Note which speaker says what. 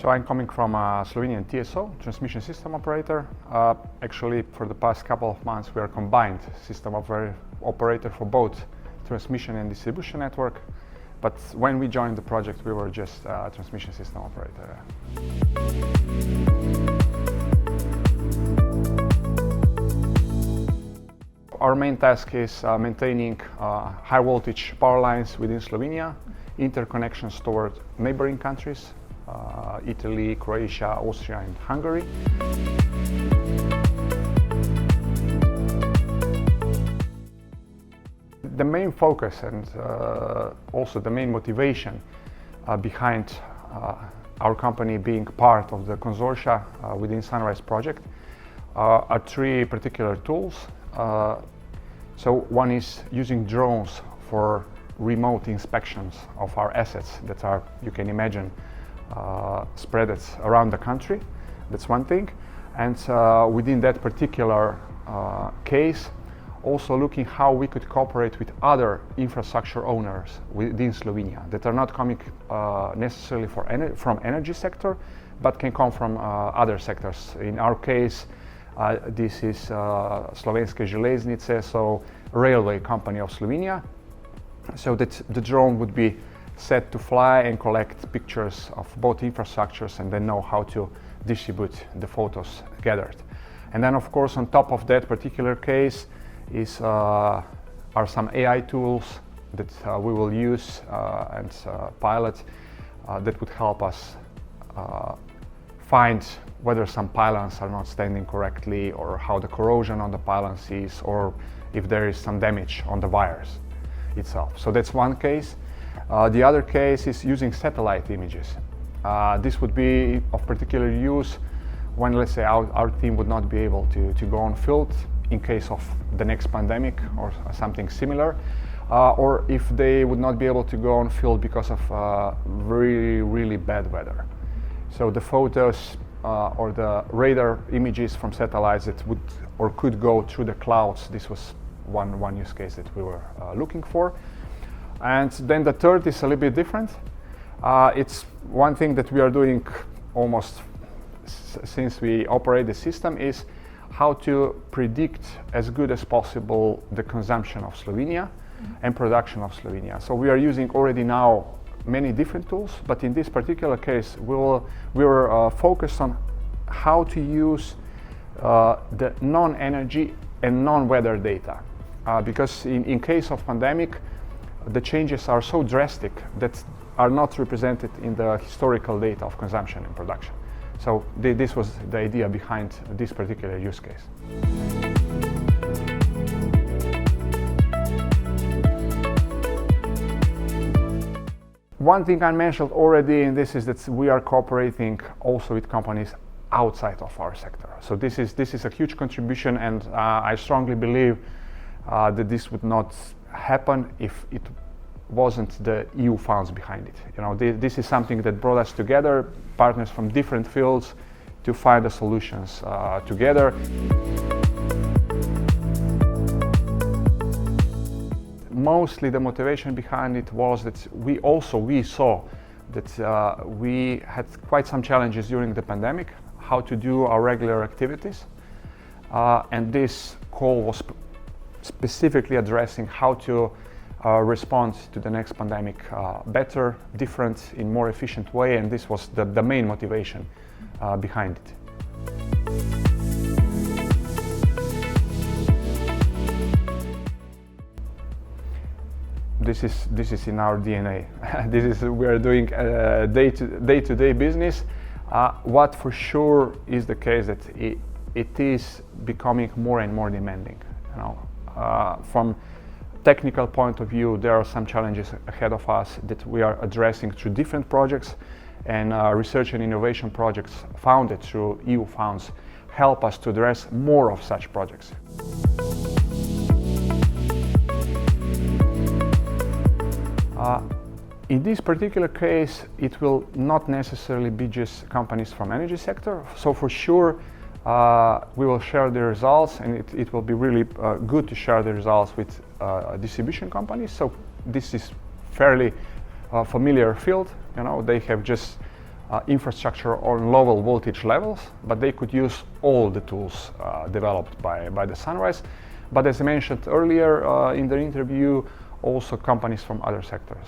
Speaker 1: So I'm coming from a Slovenian TSO, transmission system operator. Actually, for the past couple of months, we are combined system operator for both transmission and distribution network. But when we joined the project, we were just a transmission system operator. Our main task is maintaining high voltage power lines within Slovenia, interconnections toward neighboring countries, Italy, Croatia, Austria and Hungary. The main focus and also the main motivation behind our company being part of the consortia within Sunrise project are three particular tools. So one is using drones for remote inspections of our assets that are, you can imagine, spread around the country. That's one thing. And within that particular case, also looking how we could cooperate with other infrastructure owners within Slovenia that are not coming necessarily from energy sector, but can come from other sectors. In our case, this is Slovenske železnice, so railway company of Slovenia. So that the drone would be set to fly and collect pictures of both infrastructures and then know how to distribute the photos gathered. And then of course on top of that particular case are some AI tools that we will use and pilot that would help us find whether some pylons are not standing correctly, or how the corrosion on the pylons is, or if there is some damage on the wires itself. So that's one case. The other case is using satellite images. This would be of particular use when, let's say, our team would not be able to go on field in case of the next pandemic or something similar, or if they would not be able to go on field because of really bad weather. So the photos or the radar images from satellites that would or could go through the clouds, this was one use case that we were looking for. And then the third is a little bit different. It's one thing that we are doing almost since we operate the system, is how to predict as good as possible the consumption of Slovenia and production of Slovenia. So we are using already now many different tools, but in this particular case we were focused on how to use the non-energy and non-weather data, because in case of pandemic the changes are so drastic that are not represented in the historical data of consumption and production. So this was the idea behind this particular use case. One thing I mentioned already in this is that we are cooperating also with companies outside of our sector. So this is a huge contribution, and I strongly believe that this would not happen if it wasn't the EU funds behind it. You know, this is something that brought us together, partners from different fields, to find the solutions together. Mostly the motivation behind it was that we saw that we had quite some challenges during the pandemic, how to do our regular activities, and this call was specifically addressing how to respond to the next pandemic better, different, in more efficient way, and this was the main motivation behind it. This is in our DNA. We are doing day-to-day business. What for sure is the case that it is becoming more and more demanding. You know, from technical point of view, there are some challenges ahead of us that we are addressing through different projects, and research and innovation projects funded through EU funds help us to address more of such projects. In this particular case, it will not necessarily be just companies from energy sector. So for sure, we will share the results, and it will be really good to share the results with distribution companies. So this is fairly familiar field. You know, they have just infrastructure on lower voltage levels, but they could use all the tools developed by the Sunrise. But as I mentioned earlier in the interview, also companies from other sectors.